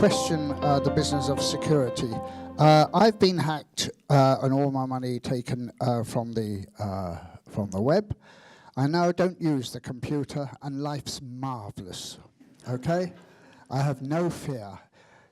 question the business of security. I've been hacked and all my money taken from the web. I now don't use the computer and life's marvelous, okay? I have no fear.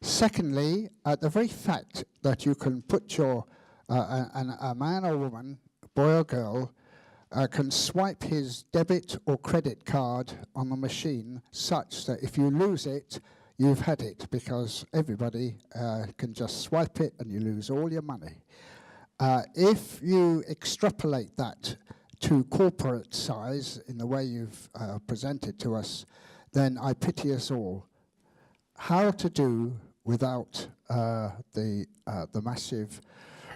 Secondly, the very fact that you can put your, a man or woman, boy or girl, can swipe his debit or credit card on the machine such that if you lose it, you've had it, because everybody can just swipe it and you lose all your money. If you extrapolate that to corporate size in the way you've presented to us, then I pity us all. How to do without the massive,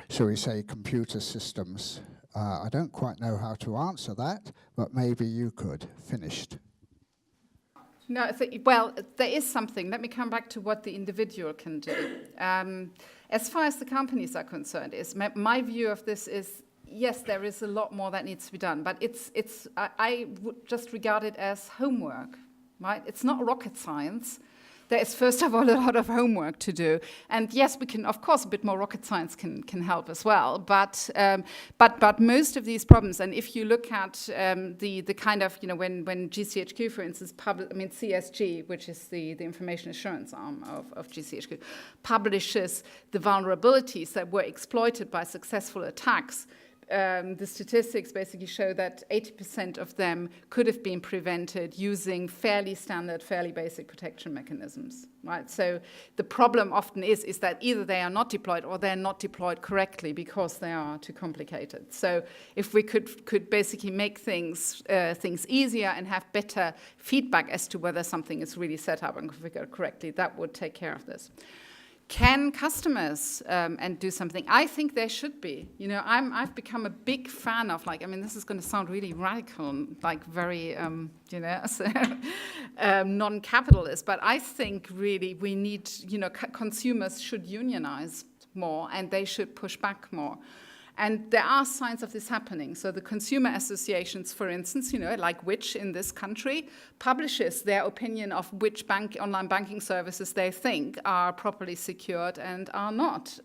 shall we say, computer systems? I don't quite know how to answer that, but maybe you could. Finished. No, well, there is something. Let me come back to what the individual can do. As far as the companies are concerned, my view of this is, yes, there is a lot more that needs to be done, but I would just regard it as homework, right? It's not rocket science. There is, first of all, a lot of homework to do. And yes, we can, of course, a bit more rocket science can help as well. But most of these problems, and if you look at the kind of, when GCHQ, for instance, CSG, which is the information assurance arm of GCHQ, publishes the vulnerabilities that were exploited by successful attacks, the statistics basically show that 80% of them could have been prevented using fairly standard, fairly basic protection mechanisms, right? So the problem often is that either they are not deployed or they're not deployed correctly because they are too complicated. So if we could basically make things easier and have better feedback as to whether something is really set up and configured correctly, that would take care of this. Can customers and do something? I think there should be. I've become a big fan of, this is going to sound really radical, very, non-capitalist, but I think really we need, consumers should unionize more and they should push back more. And there are signs of this happening. So the consumer associations, for instance, like Which in this country, publishes their opinion of which online banking services they think are properly secured and are not.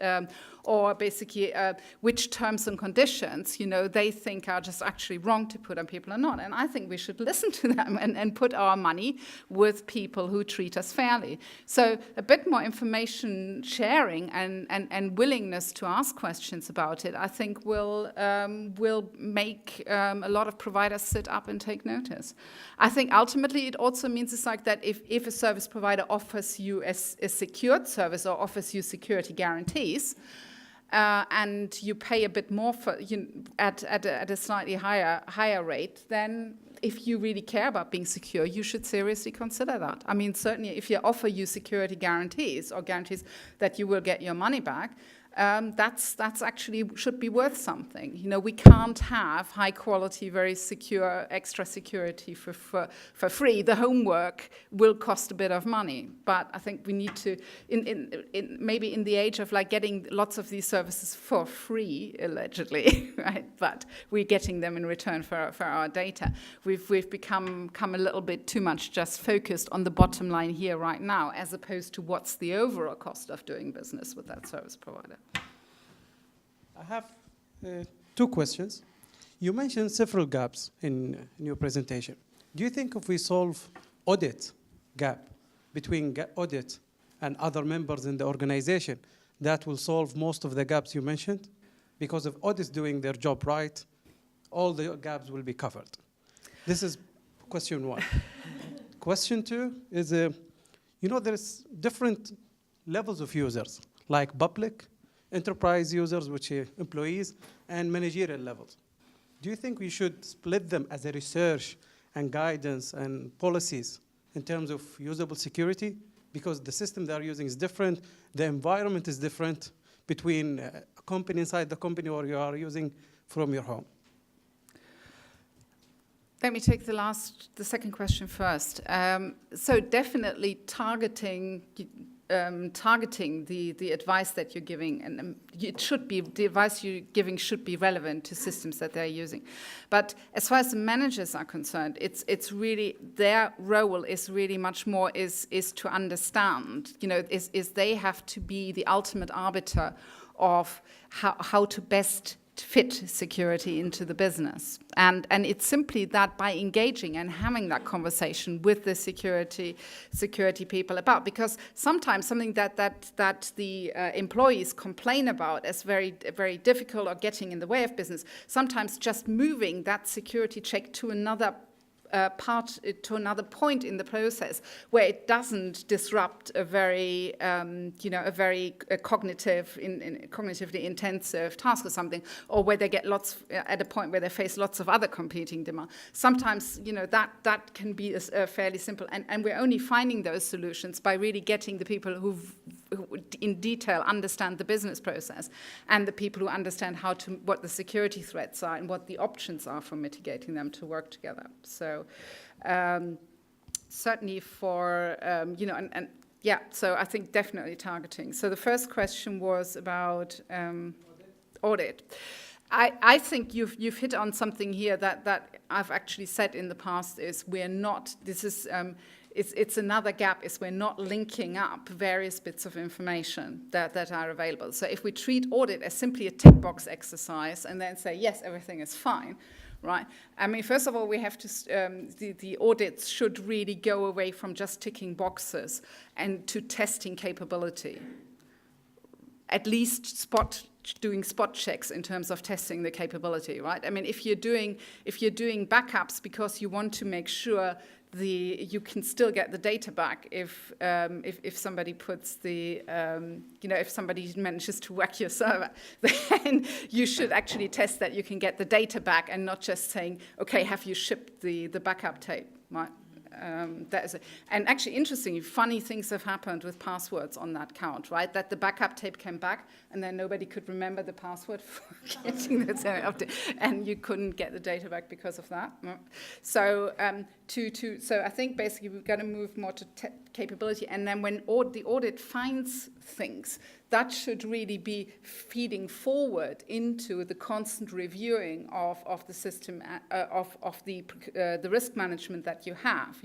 Or basically which terms and conditions, they think are just actually wrong to put on people or not. And I think we should listen to them and put our money with people who treat us fairly. So a bit more information sharing and willingness to ask questions about it, I think will make a lot of providers sit up and take notice. I think ultimately it also means it's like that if a service provider offers you a secured service or offers you security guarantees, and you pay a bit more for at a slightly higher rate, then if you really care about being secure, you should seriously consider that. Certainly if you offer you security guarantees or guarantees that you will get your money back, that's actually should be worth something. We can't have high quality, very secure, extra security for free. The homework will cost a bit of money, but I think we need to, maybe in the age of getting lots of these services for free, allegedly, right? But we're getting them in return for our data. We've become a little bit too much just focused on the bottom line here right now, as opposed to what's the overall cost of doing business with that service provider. I have two questions. You mentioned several gaps in your presentation. Do you think if we solve audit gap between audit and other members in the organization, that will solve most of the gaps you mentioned? Because if audits doing their job right, all the gaps will be covered. This is question one. Question two is, there's different levels of users, like public, enterprise users, which are employees, and managerial levels. Do you think we should split them as a research and guidance and policies in terms of usable security? Because the system they're using is different, the environment is different between a company inside the company or you are using from your home. Let me take the second question first. So definitely targeting targeting the advice that you're giving, and the advice you're giving should be relevant to systems that they're using. But as far as the managers are concerned, it's really their role is really much more is to understand. Is they have to be the ultimate arbiter of how to best fit security into the business. And it's simply that by engaging and having that conversation with the security people about, because sometimes something that the employees complain about as very, very difficult or getting in the way of business, sometimes just moving that security check to another point in the process where it doesn't disrupt a very, cognitively intensive task or something, or where they get at a point where they face lots of other competing demands. Sometimes, that can be fairly simple, and we're only finding those solutions by really getting the people who in detail understand the business process, and the people who understand what the security threats are and what the options are for mitigating them to work together. So certainly for, so I think definitely targeting. So the first question was about audit. I think you've hit on something here that I've actually said in the past is it's another gap is we're not linking up various bits of information that are available. So if we treat audit as simply a tick box exercise and then say, yes, everything is fine, right? I mean, first of all, we have to, the audits should really go away from just ticking boxes and to testing capability. At least doing spot checks in terms of testing the capability, right? I mean, if you're doing backups because you want to make sure you can still get the data back if somebody puts if somebody manages to whack your server, then you should actually test that you can get the data back and not just saying, okay, have you shipped the backup tape, right? And actually, interestingly, funny things have happened with passwords on that count, right? That the backup tape came back, and then nobody could remember the password for getting the update, and you couldn't get the data back because of that. So, so I think basically we've got to move more to capability, and then when the audit finds things, that should really be feeding forward into the constant reviewing of the system, of the risk management that you have.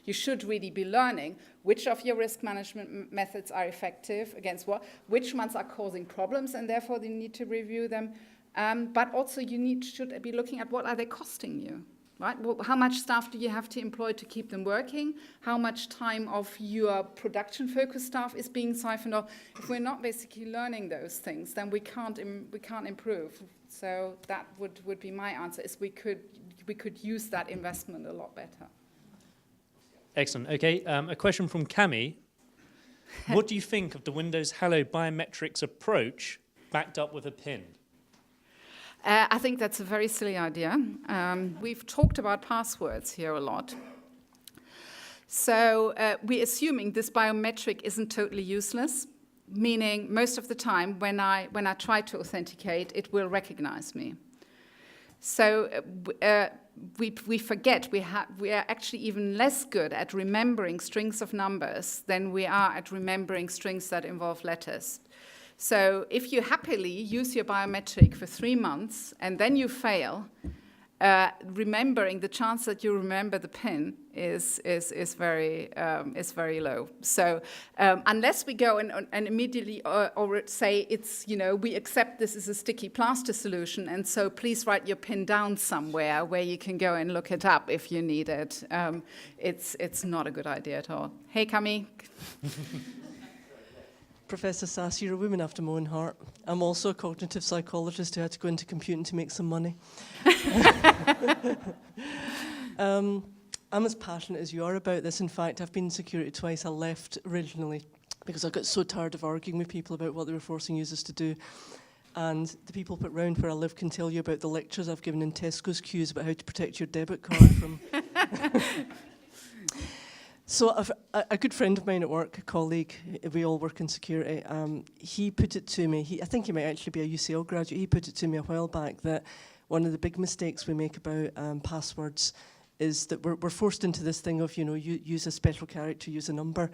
You should really be learning which of your risk management methods are effective against what, which ones are causing problems, and therefore you need to review them. But also you should be looking at what are they costing you. Right? Well, how much staff do you have to employ to keep them working? How much time of your production-focused staff is being siphoned off? If we're not basically learning those things, then we can't improve. So that would be my answer: is we could use that investment a lot better. Excellent. Okay, a question from Cami. What do you think of the Windows Hello biometrics approach backed up with a PIN? I think that's a very silly idea. We've talked about passwords here a lot. So we're assuming this biometric isn't totally useless, meaning most of the time when I try to authenticate, it will recognize me. So we forget we are actually even less good at remembering strings of numbers than we are at remembering strings that involve letters. So if you happily use your biometric for 3 months and then you fail, remembering the chance that you remember the PIN is very low. So unless we go and immediately or say it's we accept this is a sticky plaster solution, and so please write your PIN down somewhere where you can go and look it up if you need it. It's not a good idea at all. Hey, Cami. Professor Sass, you're a woman after my own heart. I'm also a cognitive psychologist who had to go into computing to make some money. I'm as passionate as you are about this. In fact, I've been in security twice. I left originally because I got so tired of arguing with people about what they were forcing users to do. And the people put round where I live can tell you about the lectures I've given in Tesco's queues about how to protect your debit card from... So a good friend of mine at work, a colleague, we all work in security, he put it to me, I think he might actually be a UCL graduate, he put it to me a while back that one of the big mistakes we make about passwords is that we're forced into this thing of, use a special character, use a number,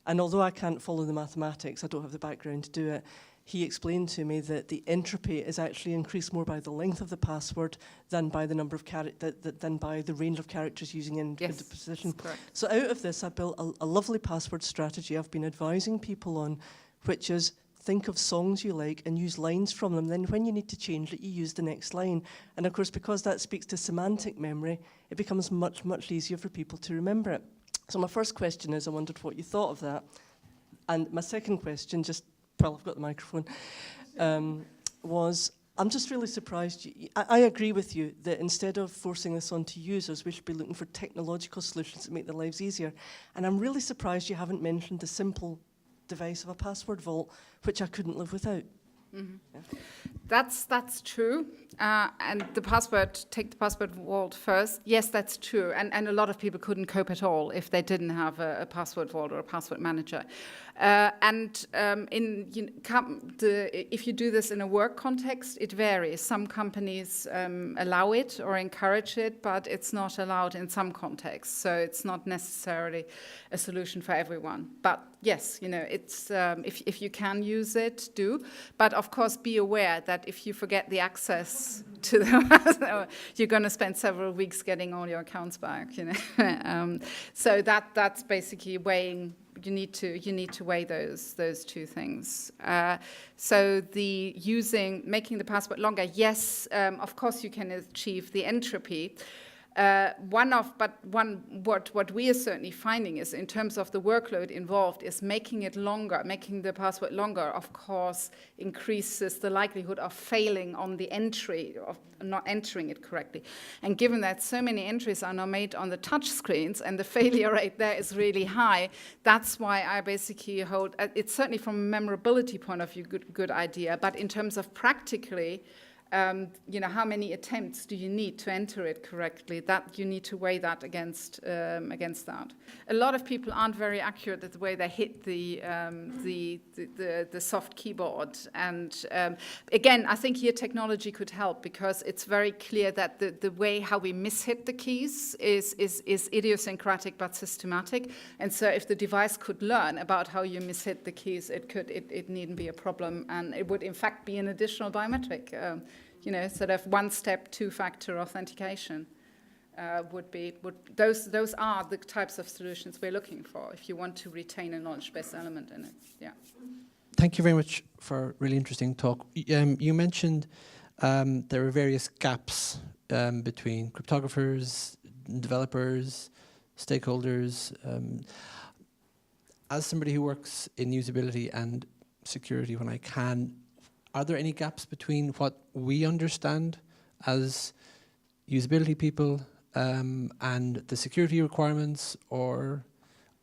And although I can't follow the mathematics, I don't have the background to do it, he explained to me that the entropy is actually increased more by the length of the password than by the number of than by the range of characters using in Yes, the position. that's correct. So out of this, I built a lovely password strategy I've been advising people on, which is think of songs you like and use lines from them. Then when you need to change it, you use the next line. And of course, because that speaks to semantic memory, it becomes much, much easier for people to remember it. So my first question is, I wondered what you thought of that. And my second question, just while I've got the microphone, was I'm just really surprised. I agree with you that instead of forcing this onto users, we should be looking for technological solutions that make their lives easier. And I'm really surprised you haven't mentioned the simple device of a password vault, which I couldn't live without. Mm-hmm. Yeah. That's true. And take the password vault first. Yes, that's true. And a lot of people couldn't cope at all if they didn't have a password vault or a password manager. If you do this in a work context, it varies. Some companies allow it or encourage it, but it's not allowed in some contexts. So it's not necessarily a solution for everyone. But yes, it's if you can use it, do. But of course, be aware that if you forget the access to the, you're going to spend several weeks getting all your accounts back. So that's basically weighing. You need to weigh those two things. So making the password longer. Yes, of course you can achieve the entropy. What we are certainly finding is, in terms of the workload involved, is making the password longer, of course, increases the likelihood of failing on the entry, of not entering it correctly. And given that so many entries are now made on the touch screens and the failure rate there is really high, that's why I basically hold, it's certainly from a memorability point of view, good idea, but in terms of practically, how many attempts do you need to enter it correctly? That you need to weigh that against that. A lot of people aren't very accurate at the way they hit the soft keyboard. And again, I think here technology could help, because it's very clear that the way how we mishit the keys is idiosyncratic but systematic. And so if the device could learn about how you mishit the keys, it needn't be a problem, and it would in fact be an additional biometric. Sort of one-step, two-factor authentication those are the types of solutions we're looking for if you want to retain a knowledge-based element in it. Yeah. Thank you very much for a really interesting talk. You mentioned there are various gaps between cryptographers, developers, stakeholders. As somebody who works in usability and security when I can, are there any gaps between what we understand as usability people and the security requirements? Or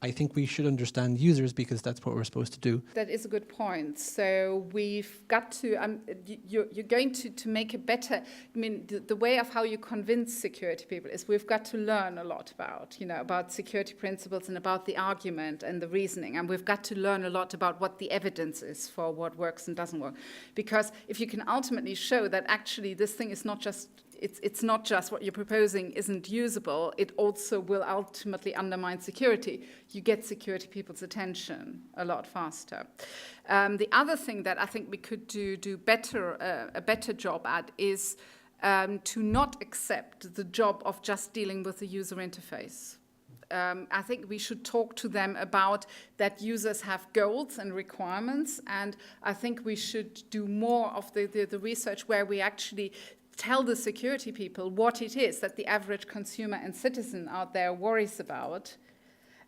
I think we should understand users because that's what we're supposed to do. That is a good point. So we've got to, you're going to make a better, the way of how you convince security people is we've got to learn a lot about security principles and about the argument and the reasoning. And we've got to learn a lot about what the evidence is for what works and doesn't work. Because if you can ultimately show that actually this thing is not just, it's not just what you're proposing isn't usable, it also will ultimately undermine security. You get security people's attention a lot faster. The other thing that I think we could do better, a better job at is to not accept the job of just dealing with the user interface. I think we should talk to them about that users have goals and requirements, and I think we should do more of the research where we actually tell the security people what it is that the average consumer and citizen out there worries about,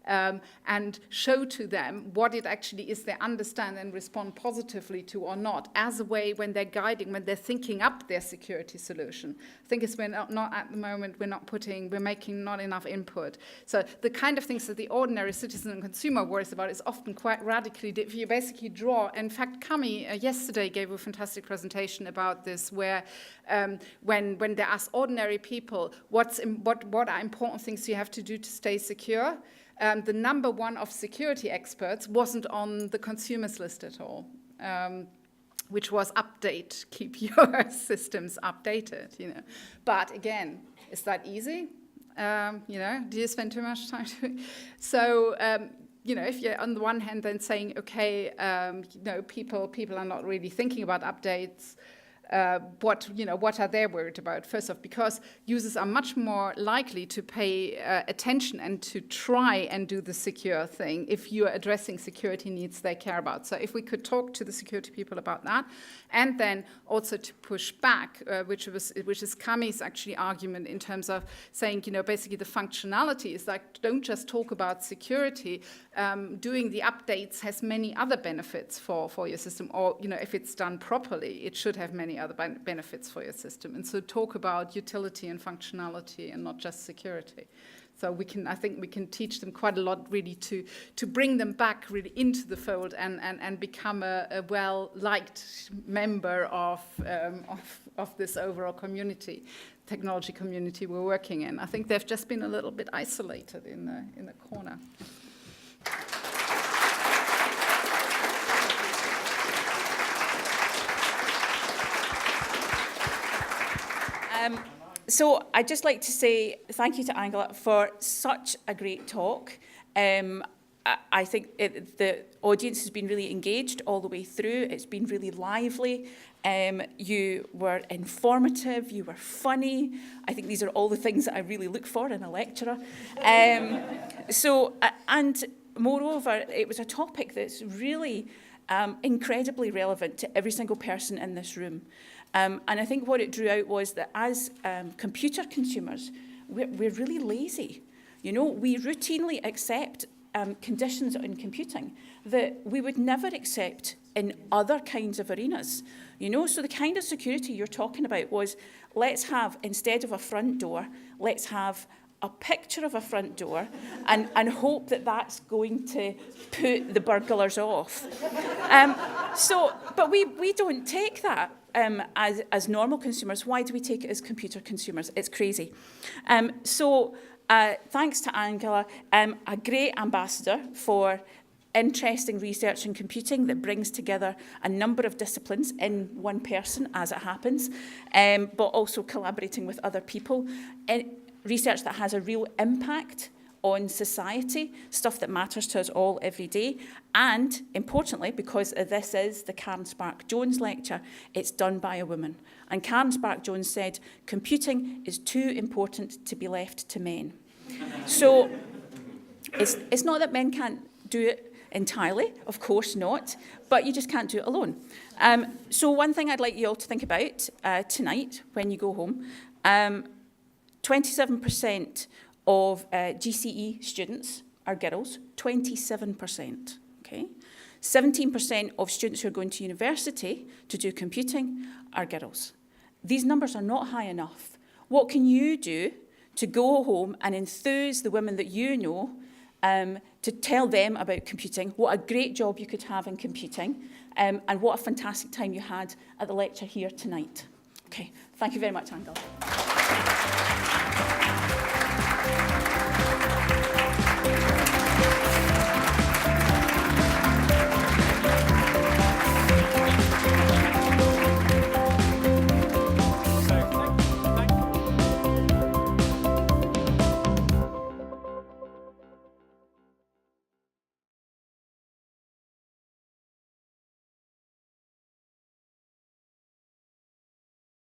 and show to them what it actually is they understand and respond positively to or not, as a way when they're guiding, when they're thinking up their security solution. I think it's we're not at the moment, we're making not enough input. So the kind of things that the ordinary citizen and consumer worries about is often quite radically, if you basically draw, in fact, Cami yesterday gave a fantastic presentation about this, where when they ask ordinary people what are important things you have to do to stay secure, the number one of security experts wasn't on the consumers list at all, which was keep your systems updated, But again, is that easy? Do you spend too much time doing it? So if you're on the one hand then saying, okay, people are not really thinking about updates, what are they worried about? First off, because users are much more likely to pay attention and to try and do the secure thing if you are addressing security needs they care about. So if we could talk to the security people about that, and then also to push back, which is Kami's actually argument in terms of saying, basically the functionality is like, don't just talk about security. Doing the updates has many other benefits for your system, or if it's done properly, it should have many other benefits for your system. And so talk about utility and functionality and not just security. So I think we can teach them quite a lot really to bring them back really into the fold and become a well-liked member of this overall community, technology community we're working in. I think they've just been a little bit isolated in the corner. So I'd just like to say thank you to Angela for such a great talk. I think the audience has been really engaged all the way through. It's been really lively. You were informative, you were funny. I think these are all the things that I really look for in a lecturer. And moreover, it was a topic that's really incredibly relevant to every single person in this room. And I think what it drew out was that as computer consumers, we're really lazy. We routinely accept conditions in computing that we would never accept in other kinds of arenas. So the kind of security you're talking about was, let's have, instead of a front door, let's have a picture of a front door and hope that that's going to put the burglars off. But we don't take that as normal consumers. Why do we take it as computer consumers? It's crazy. Thanks to Angela, a great ambassador for interesting research in computing that brings together a number of disciplines in one person, as it happens, but also collaborating with other people. Research that has a real impact on society, stuff that matters to us all every day. And importantly, because this is the Karen Spärck Jones Lecture, it's done by a woman. And Karen Spärck Jones said, computing is too important to be left to men. So it's not that men can't do it entirely, of course not, but you just can't do it alone. So one thing I'd like you all to think about tonight when you go home, 27% of GCE students are girls, 27%, okay? 17% of students who are going to university to do computing are girls. These numbers are not high enough. What can you do to go home and enthuse the women that you know to tell them about computing, what a great job you could have in computing, and what a fantastic time you had at the lecture here tonight. Okay, thank you very much, Angela.